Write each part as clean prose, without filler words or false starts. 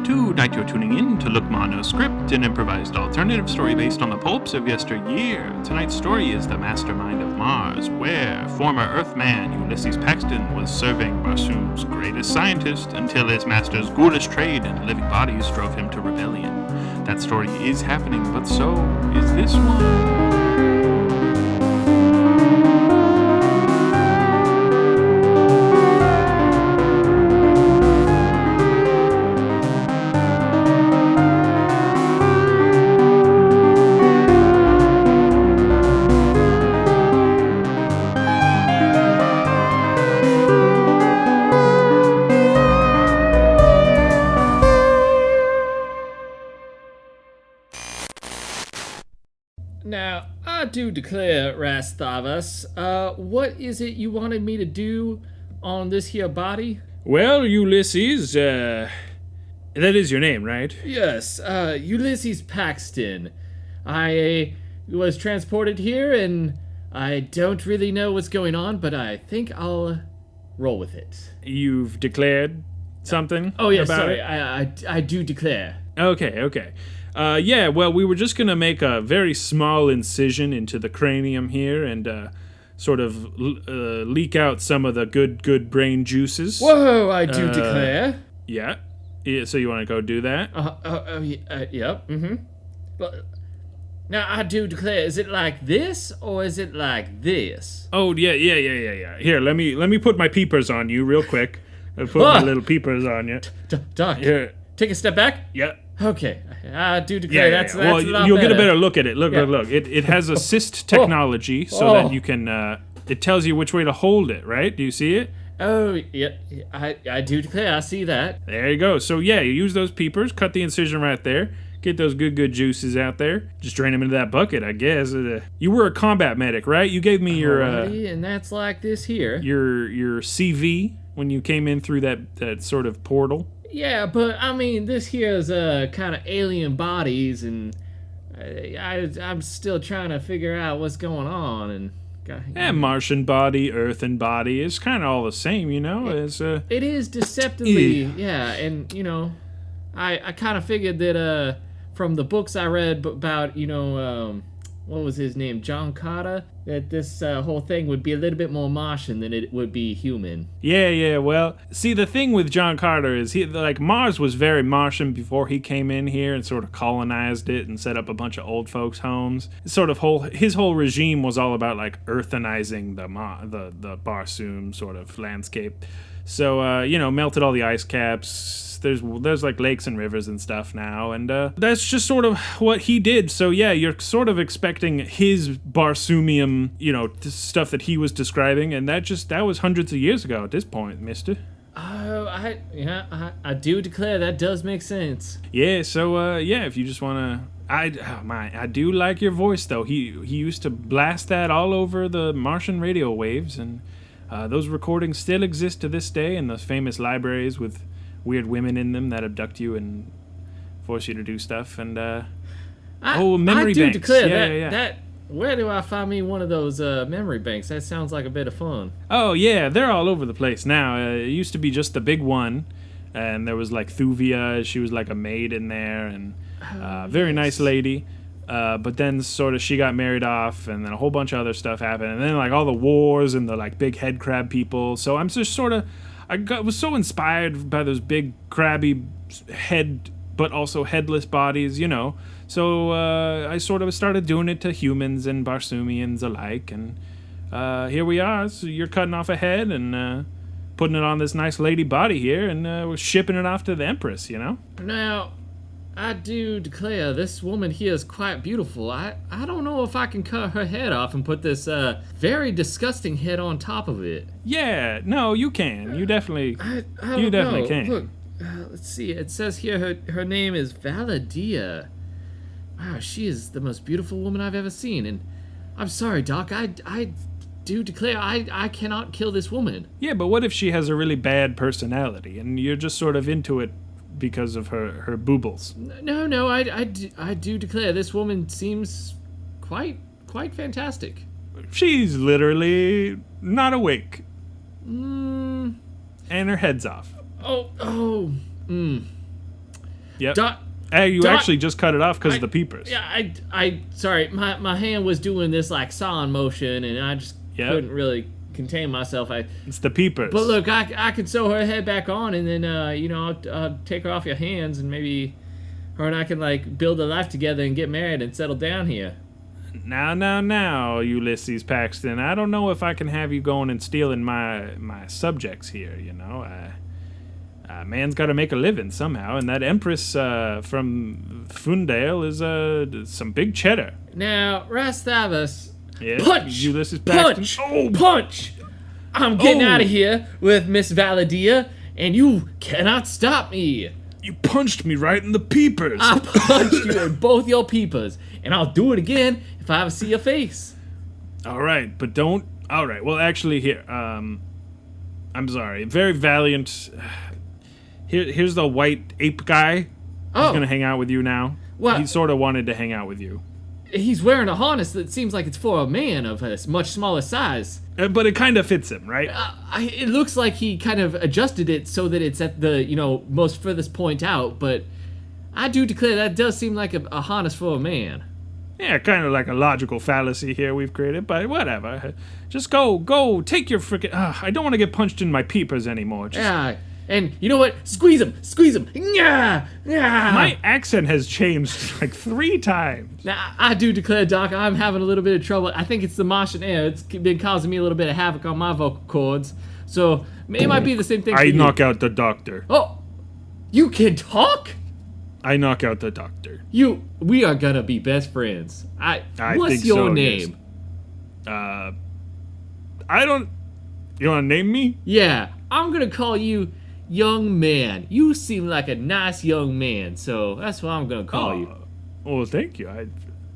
Tonight you're tuning in to Look Ma No Script, an improvised alternative story based on the pulps of yesteryear. Tonight's story is The Mastermind of Mars, where former Earthman Ulysses Paxton was serving Barsoom's greatest scientist until his master's ghoulish trade in living bodies drove him to rebellion. That story is happening, but so is this one. Now, I do declare, Rastavas, what is it you wanted me to do on this here body? Well, Ulysses, that is your name, right? Yes, Ulysses Paxton. I was transported here, and I don't really know what's going on, but I think I'll roll with it. You've declared something? Oh, yeah, about sorry, it? I do declare. Okay. Yeah, well, we were just gonna make a very small incision into the cranium here and sort of leak out some of the good brain juices. Whoa, I do declare. Yeah, so you want to go do that? Yep, But now, I do declare, is it like this, or is it like this? Oh, yeah. Here, let me put my peepers on you real quick. I'll put my little peepers on you. Doc, Here. Take a step back. Yeah. Okay, I do declare that's Well, a lot you'll get a better. better look at it. Look. It has assist technology so that you can. It tells you which way to hold it. Right? Do you see it? Oh, yeah, I do declare, I see that. There you go. So yeah, you use those peepers, cut the incision right there, get those good juices out there. Just drain them into that bucket, I guess. You were a combat medic, right? You gave me your Alrighty, and that's like this here. your CV when you came in through that sort of portal. Yeah, but I mean, this here is kind of alien bodies, and I'm still trying to figure out what's going on. And Martian body, Earthen body, it's kind of all the same, you know. It is deceptively, yeah, and I kind of figured that from the books I read about, what was his name, John Carter, that this whole thing would be a little bit more Martian than it would be human. Yeah. Well, see, the thing with John Carter is Mars was very Martian before he came in here and sort of colonized it and set up a bunch of old folks' homes. His whole regime was all about like earthenizing the Barsoom sort of landscape. So melted all the ice caps. There's like lakes and rivers and stuff now, and that's just sort of what he did. So yeah, you're sort of expecting his Barsoomium, stuff that he was describing, and that was hundreds of years ago at this point, mister. Oh, I do declare that does make sense. Yeah, so if you just wanna, I do like your voice though. He used to blast that all over the Martian radio waves, and those recordings still exist to this day in those famous libraries with weird women in them that abduct you and force you to do stuff. And memory banks. I do banks. Declare that. Where do I find me one of those memory banks? That sounds like a bit of fun. Oh yeah, they're all over the place now. It used to be just the big one, and there was like Thuvia. She was like a maid in there, and very nice lady. But then sort of she got married off, and then a whole bunch of other stuff happened, and then like all the wars and the like big head crab people. So I'm just sort of. Was so inspired by those big crabby head but also headless bodies, So I sort of started doing it to humans and Barsoomians alike, and here we are. So you're cutting off a head and putting it on this nice lady body here, and we're shipping it off to the Empress, Now, I do declare this woman here is quite beautiful. I don't know if I can cut her head off and put this very disgusting head on top of it. Yeah, no, you can. You definitely, I don't know. Can. Look, let's see. It says here her name is Valadia. Wow, she is the most beautiful woman I've ever seen. And I'm sorry, Doc. I do declare I cannot kill this woman. Yeah, but what if she has a really bad personality and you're just sort of into it because of her boobles? No, I do declare this woman seems quite fantastic. She's literally not awake. And her head's off. Yep. Doc, Hey, you Doc- actually just cut it off because of the peepers. Yeah, sorry, my hand was doing this like sawing motion, and I just couldn't really contain myself. It's the peepers. But look, I can sew her head back on, and then I'll take her off your hands, and maybe her and I can like build a life together and get married and settle down here. Now, Ulysses Paxton. I don't know if I can have you going and stealing my subjects here. Man's got to make a living somehow, and that Empress from Phundahl is some big cheddar. Now, Rastavus, Yes, punch! Ulysses Paxton. Punch! I'm getting out of here with Miss Valadia, and you cannot stop me. You punched me right in the peepers. I punched you in both your peepers, and I'll do it again if I ever see your face. All right, but don't. All right, well, actually, here. I'm sorry. Very valiant. Here's the white ape guy. Oh. He's gonna hang out with you now. What? He sort of wanted to hang out with you. He's wearing a harness that seems like it's for a man of a much smaller size. But it kind of fits him, right? It looks like he kind of adjusted it so that it's at the, most furthest point out, but I do declare that does seem like a harness for a man. Yeah, kind of like a logical fallacy here we've created, but whatever. Just go, take your frickin'... I don't want to get punched in my peepers anymore. Yeah, and you know what? Squeeze him! Yeah, yeah. My accent has changed like 3 times. Now, I do declare, Doc, I'm having a little bit of trouble. I think it's the Martian air. It's been causing me a little bit of havoc on my vocal cords. So, it might be the same thing for I you. knock out the doctor. Oh, you can talk? I knock out the doctor. We are gonna be best friends. What's think your so, name? Yes. I don't... You want to name me? Yeah, I'm gonna call you Young Man. You seem like a nice young man, so that's what I'm gonna call you. Well, thank you.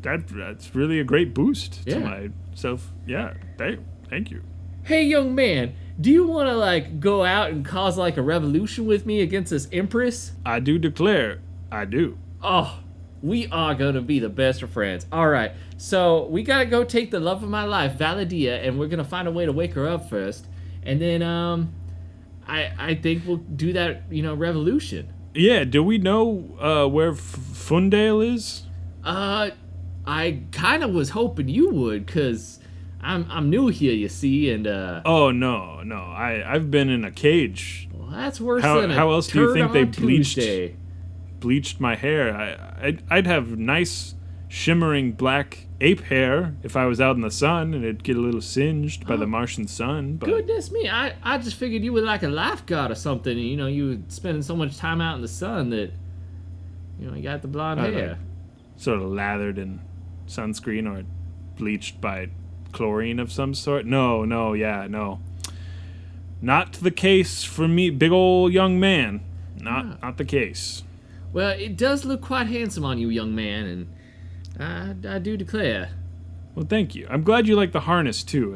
That's really a great boost Yeah. to myself. Yeah, thank you. Hey, young man, do you want to go out and cause a revolution with me against this Empress? I do declare, I do. Oh, we are gonna be the best of friends. All right, so we gotta go take the love of my life, Valadia, and we're gonna find a way to wake her up first, and then I think we'll do that revolution. Yeah, do we know where Phundahl is? I kind of was hoping you would, cause I'm new here, you see, and Oh no, I've been in a cage. well, that's worse How than a else do you turd think they on Tuesday. bleached my hair? I'd have nice shimmering black ape hair if I was out in the sun, and it'd get a little singed by the Martian sun. But Goodness me, I just figured you were like a lifeguard or something. You were spending so much time out in the sun that you got the blonde hair. sort of lathered in sunscreen or bleached by chlorine of some sort. No. Not the case for me, big ol' young man. Not the case. Well, it does look quite handsome on you, young man, and I do declare. Well, thank you. I'm glad you like the harness too.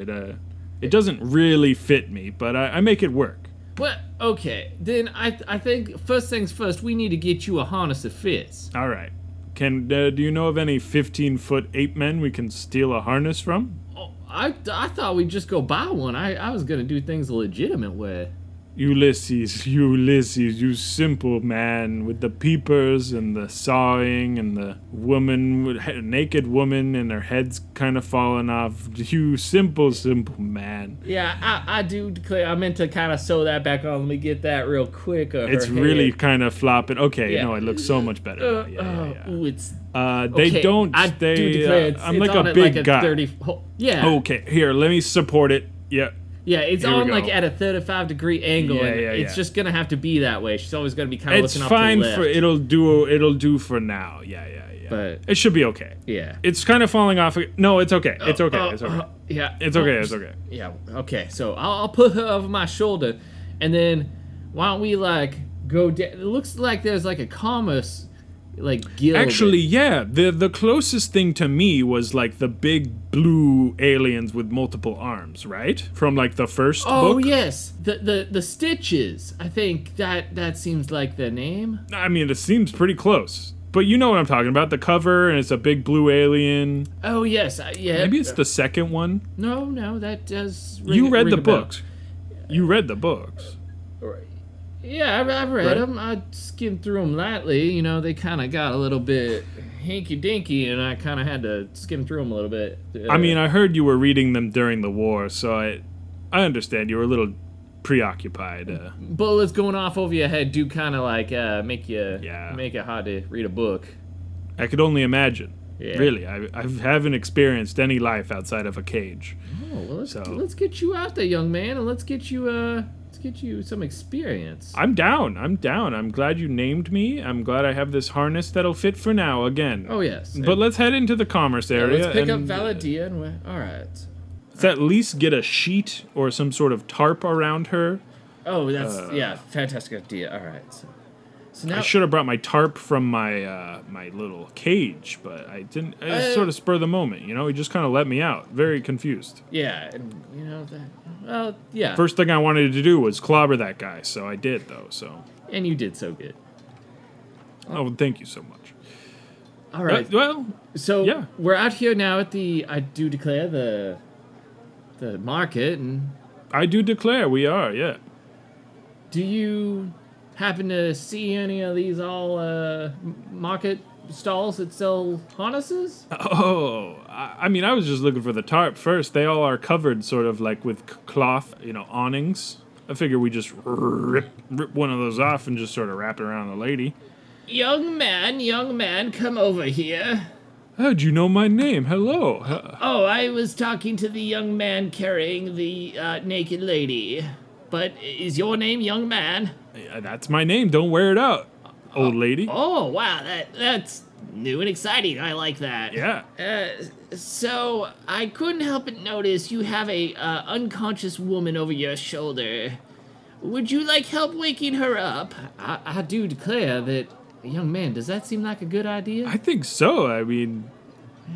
It doesn't really fit me, but I make it work. Well, okay, then I think first things first, we need to get you a harness that fits. All right. Do you know of any 15-foot ape men we can steal a harness from? Oh, I thought we'd just go buy one. I was gonna do things the legitimate way. Ulysses, you simple man with the peepers and the sawing and the naked woman and her head's kind of falling off. You simple man. Yeah, I do declare. I meant to kind of sew that back on. Let me get that real quick. It's really kind of flopping. Okay, Yeah. no, it looks so much better. Yeah. Ooh, it's They okay, don't. I do declare I'm it's like on a at big like guy. 30. Yeah. Okay, here, let me support it. Yeah. Yeah, it's Here we on like go. at a 35-degree angle, and it's just gonna have to be that way. She's always gonna be kind of It's looking fine off to the left. it'll do for now. Yeah. But It should be okay. yeah. It's kind of falling off. No, it's okay. It's okay. Yeah. It's okay. Yeah. Okay. So I'll put her over my shoulder, and then why don't we go down? It looks like there's a commerce guild. Actually, yeah. The closest thing to me was the big blue aliens with multiple arms, right? From the first Oh book. yes, the Stitches. I think that seems like the name. I mean, it seems pretty close. But you know what I'm talking about. The cover, and it's a big blue alien. Oh yes, yeah. Maybe it's the second one. No, that does. You read the ring a bell. books. You read the books. Yeah, I've read Right. them. I skimmed through them lightly. You know, they kind of got a little bit hinky-dinky, and I kind of had to skim through them a little bit. I mean, I heard you were reading them during the war, so I understand you were a little preoccupied. Bullets going off over your head do kind of like make it hard to read a book. I could only imagine. Yeah. Really, I haven't experienced any life outside of a cage. Oh, well, let's get you out there, young man, and let's get you some experience. I'm down. I'm glad you named me. I'm glad I have this harness that'll fit for now again. Oh yes. But let's head into the commerce area. Let's pick up and Valadia and all right. let's at least get a sheet or some sort of tarp around her. Oh, that's fantastic idea. All right. So now I should have brought my tarp from my my little cage, but I didn't. It was sort of spur of the moment, you know. He just kind of let me out. Very confused. yeah, and you know that. Well, yeah. First thing I wanted to do was clobber that guy, so I did though. So. And you did so good. Oh, thank you so much. All right. Well, So yeah. we're out here now at I do declare the market, and I do declare we are. Yeah. do you happen to see any of these all market stalls that sell harnesses? Oh, I mean, I was just looking for the tarp first. They all are covered sort of like with cloth, you know, awnings. I figure we just rip one of those off and just sort of wrap it around the lady. Young man, come over here. How'd you know my name? Hello. Oh, I was talking to the young man carrying the naked lady. But is your name young man? Yeah, that's my name. Don't wear it out, old lady. Oh, wow, that's new and exciting. I like that. Yeah. So I couldn't help but notice you have a unconscious woman over your shoulder. Would you like help waking her up? I do declare that, young man, does that seem like a good idea? I think so. I mean,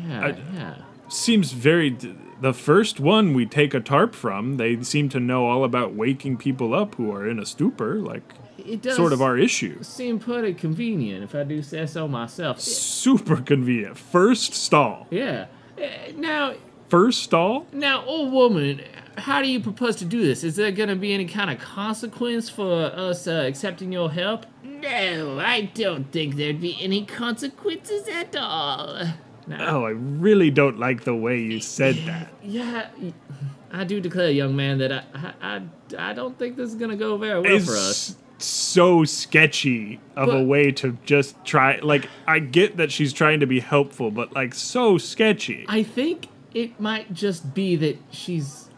Yeah. seems very. The first one we take a tarp from, they seem to know all about waking people up who are in a stupor, like It does sort of our issue. seem pretty convenient, if I do say so myself. Super convenient. First stall. Yeah. Now, First stall? old woman, how do you propose to do this? Is there going to be any kind of consequence for us accepting your help? No, I don't think there'd be any consequences at all. Oh, I really don't like the way you said that. Yeah, I do declare, young man, that I don't think this is going to go very well for us. It's so sketchy of a But- way to just try. Like, I get that she's trying to be helpful, but, like, so sketchy. I think it might just be that she's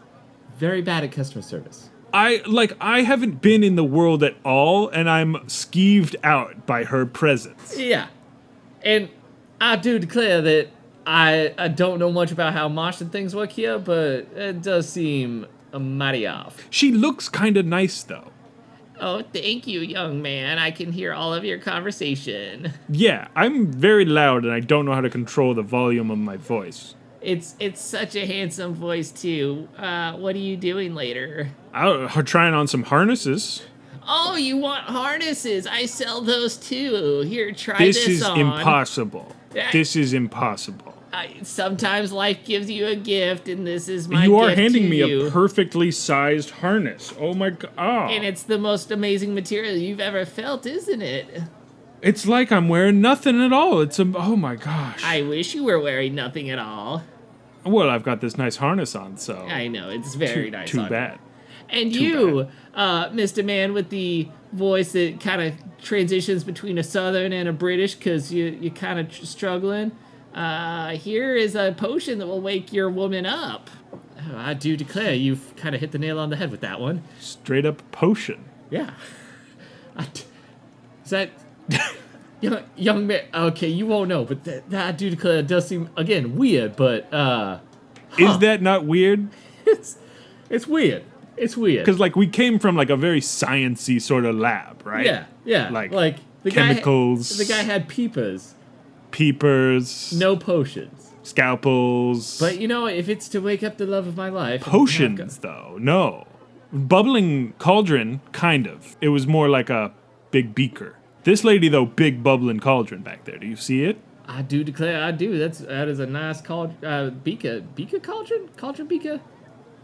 very bad at customer service. I haven't been in the world at all, and I'm skeeved out by her presence. Yeah. And I do declare that I don't know much about how Martian things work here, but it does seem mighty off. She looks kind of nice, though. Oh, thank you, young man. I can hear all of your conversation. Yeah, I'm very loud, and I don't know how to control the volume of my voice. It's such a handsome voice, too. What are you doing later? I'm trying on some harnesses. Oh, you want harnesses? I sell those, too. Here, try this This is on. impossible. Yeah. This is impossible. Sometimes life gives you a gift, and this is my You are gift handing to me you. a perfectly sized harness. Oh my god. Oh. And it's the most amazing material you've ever felt, isn't it? It's like I'm wearing nothing at all. Oh my gosh. I wish you were wearing nothing at all. Well, I've got this nice harness on, so. I know, it's very nice. Too on you. bad. And Too you, Mr. Man with the voice that kind of transitions between a Southern and a British because you're kind of struggling. Here is a potion that will wake your woman up. Oh, I do declare you've kind of hit the nail on the head with that one. Straight up potion. Yeah. Is that... young man... Okay, you won't know, but that I do declare it does seem, again, weird, but... Is that not weird? It's weird. It's weird. Because, like, we came from, like, a very sciencey sort of lab, right? Yeah. Like the chemicals. The guy had peepers, Peepers. no potions. Scalpels. But you know, if it's to wake up the love of my life, Potions, though. No. Bubbling cauldron, kind of. It was more like a big beaker. This lady, though, big bubbling cauldron back there. Do you see it? I do declare I do. That is a nice beaker cauldron, beaker.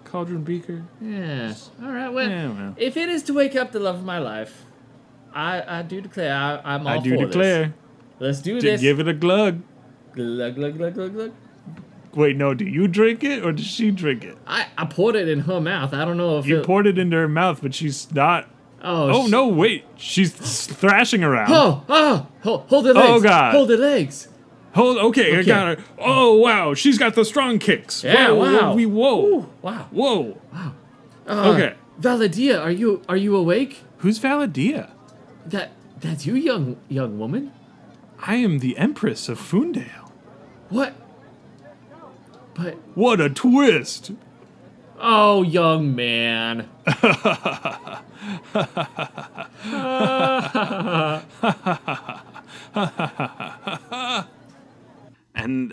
cauldron beaker. Yeah. All right. Well, Yeah, well. if it is to wake up the love of my life, I do declare I'm all for declare. this. Let's do To this. give it a glug. Glug, glug, glug, glug, glug. Wait, no, do you drink it or does she drink it? I poured it in her mouth. I don't know if You poured it into her mouth, but she's not. Oh, no, wait. She's thrashing around. Hold her legs. Oh, God. Hold her legs. Okay, I got her. Oh, wow, she's got the strong kicks. Yeah, wow. Whoa. Ooh, wow. Whoa. Wow. Okay. Valadia, are you awake? Who's Valadia? That's you, young woman. I am the Empress of Phundahl. What? But what a twist! Oh, young man. And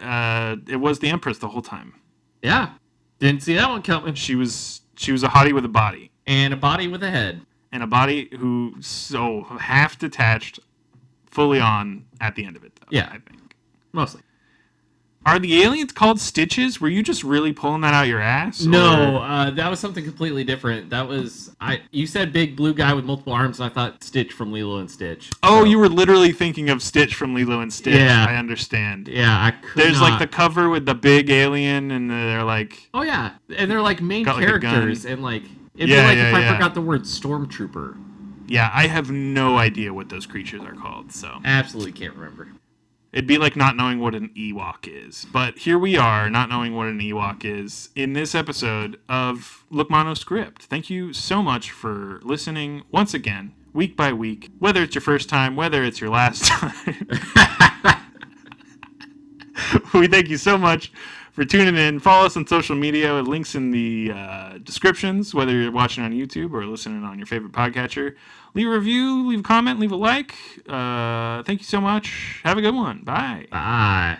it was the Empress the whole time. Yeah. Didn't see that one coming. She was a hottie with a body. And a body with a head. And a body who so half detached, fully on at the end of it, though. Yeah. I think. Mostly. Are the aliens called Stitches? Were you just really pulling that out your ass? No, that was something completely different. That was you said big blue guy with multiple arms, and I thought Stitch from Lilo and Stitch. Oh, you were literally thinking of Stitch from Lilo and Stitch. Yeah. I understand. Yeah, I could There's like the cover with the big alien, and they're like... Oh, yeah. And they're like main characters, and like... It'd be if I forgot the word Stormtrooper. Yeah, I have no idea what those creatures are called, so... Absolutely can't remember. It'd be like not knowing what an Ewok is. But here we are, not knowing what an Ewok is, in this episode of Look Mono Script. Thank you so much for listening once again, week by week. Whether it's your first time, whether it's your last time. We thank you so much for tuning in. Follow us on social media. Links in the descriptions, whether you're watching on YouTube or listening on your favorite podcatcher. Leave a review, leave a comment, leave a like. Thank you so much. Have a good one. Bye. Bye.